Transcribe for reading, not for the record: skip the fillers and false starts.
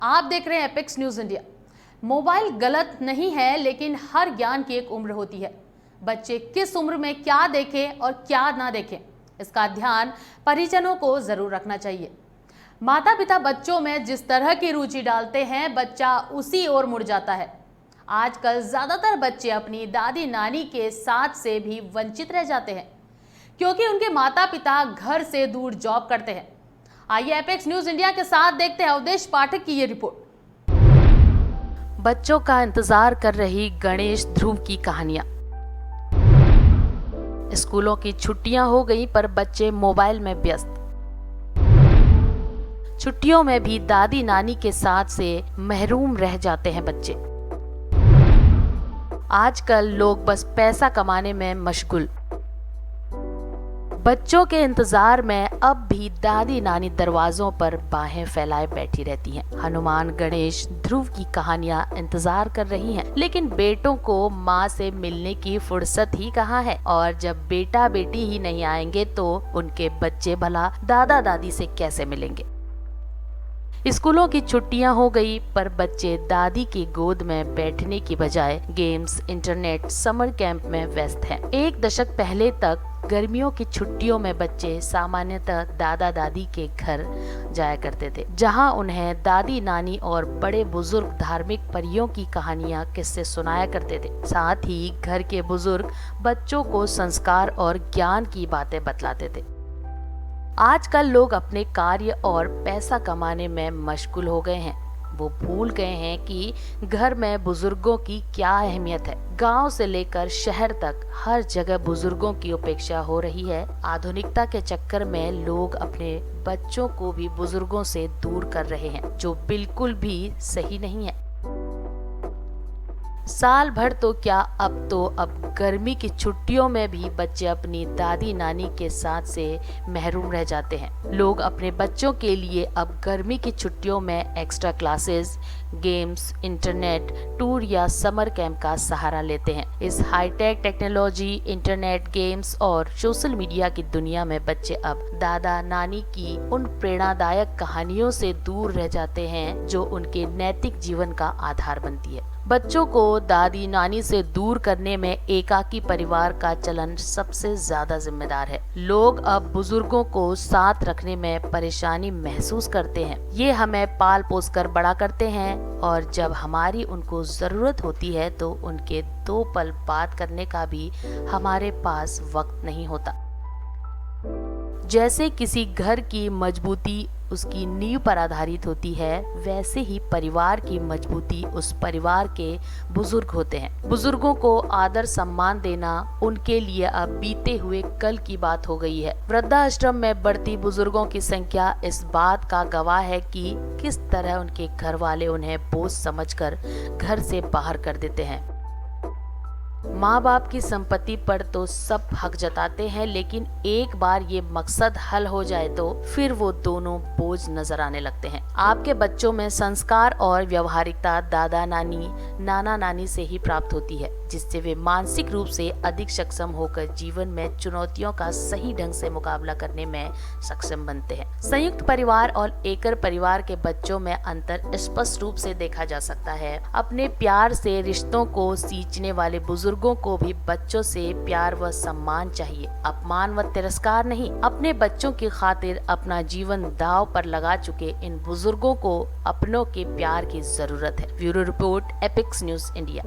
आप देख रहे हैं एपिक्स न्यूज इंडिया। मोबाइल गलत नहीं है, लेकिन हर ज्ञान की एक उम्र होती है। बच्चे किस उम्र में क्या देखें और क्या ना देखें, इसका ध्यान परिजनों को जरूर रखना चाहिए। माता पिता बच्चों में जिस तरह की रुचि डालते हैं, बच्चा उसी ओर मुड़ जाता है। आजकल ज्यादातर बच्चे अपनी दादी नानी के साथ से भी वंचित रह जाते हैं, क्योंकि उनके माता पिता घर से दूर जॉब करते हैं। आइए एपेक्स न्यूज इंडिया के साथ देखते हैं अवधेश पाठक की ये रिपोर्ट। बच्चों का इंतजार कर रही गणेश ध्रुव की कहानियां। स्कूलों की छुट्टियां हो गई पर बच्चे मोबाइल में व्यस्त। छुट्टियों में भी दादी नानी के साथ से महरूम रह जाते हैं बच्चे। आजकल लोग बस पैसा कमाने में मशगूल। बच्चों के इंतजार में अब भी दादी नानी दरवाजों पर बाहें फैलाए बैठी रहती हैं। हनुमान, गणेश, ध्रुव की कहानियां इंतजार कर रही हैं, लेकिन बेटों को माँ से मिलने की फुर्सत ही कहाँ है। और जब बेटा बेटी ही नहीं आएंगे तो उनके बच्चे भला दादा दादी से कैसे मिलेंगे। स्कूलों की छुट्टियां हो गई पर बच्चे दादी की गोद में बैठने की बजाय गेम्स, इंटरनेट, समर कैंप में व्यस्त हैं। एक दशक पहले तक गर्मियों की छुट्टियों में बच्चे सामान्यतः दादा दादी के घर जाया करते थे, जहां उन्हें दादी नानी और बड़े बुजुर्ग धार्मिक परियों की कहानियां, किस्से सुनाया करते थे। साथ ही घर के बुजुर्ग बच्चों को संस्कार और ज्ञान की बातें बतलाते थे। आजकल लोग अपने कार्य और पैसा कमाने में मशगूल हो गए हैं। वो भूल गए हैं कि घर में बुजुर्गों की क्या अहमियत है। गांव से लेकर शहर तक हर जगह बुजुर्गों की उपेक्षा हो रही है। आधुनिकता के चक्कर में लोग अपने बच्चों को भी बुजुर्गों से दूर कर रहे हैं, जो बिल्कुल भी सही नहीं है। साल भर तो क्या, अब गर्मी की छुट्टियों में भी बच्चे अपनी दादी नानी के साथ से महरूम रह जाते हैं। लोग अपने बच्चों के लिए अब गर्मी की छुट्टियों में extra classes, games, internet, tour या समर कैंप का सहारा लेते हैं। इस हाईटेक टेक्नोलॉजी, इंटरनेट, गेम्स और सोशल मीडिया की दुनिया में बच्चे अब दादा नानी की उन प्रेरणादायक कहानियों से दूर रह जाते हैं जो उनके नैतिक जीवन का आधार बनती है। बच्चों को दादी नानी से दूर करने में एकाकी परिवार का चलन सबसे ज्यादा जिम्मेदार है। लोग अब बुजुर्गों को साथ रखने में परेशानी महसूस करते हैं। ये हमें पाल पोस कर बड़ा करते हैं और जब हमारी उनको जरूरत होती है तो उनके दो पल बात करने का भी हमारे पास वक्त नहीं होता। जैसे किसी घर की मजबूती उसकी नींव पर आधारित होती है, वैसे ही परिवार की मजबूती उस परिवार के बुजुर्ग होते हैं। बुजुर्गों को आदर सम्मान देना उनके लिए अब बीते हुए कल की बात हो गई है। वृद्धाश्रम में बढ़ती बुजुर्गों की संख्या इस बात का गवाह है कि किस तरह उनके घर वाले उन्हें बोझ समझकर घर से बाहर कर देते हैं। माँ बाप की संपत्ति पर तो सब हक जताते हैं, लेकिन एक बार ये मकसद हल हो जाए तो फिर वो दोनों बोझ नजर आने लगते हैं। आपके बच्चों में संस्कार और व्यवहारिकता दादा नानी, नाना नानी से ही प्राप्त होती है, जिससे वे मानसिक रूप से अधिक सक्षम होकर जीवन में चुनौतियों का सही ढंग से मुकाबला करने में सक्षम बनते हैं। संयुक्त परिवार और एकल परिवार के बच्चों में अंतर स्पष्ट रूप से देखा जा सकता है। अपने प्यार से रिश्तों को सींचने वाले बुजुर्गों को भी बच्चों से प्यार व सम्मान चाहिए, अपमान व तिरस्कार नहीं। अपने बच्चों की खातिर अपना जीवन दांव पर लगा चुके इन बुजुर्गों को अपनों के प्यार की जरूरत है। Bureau report, Epics News India.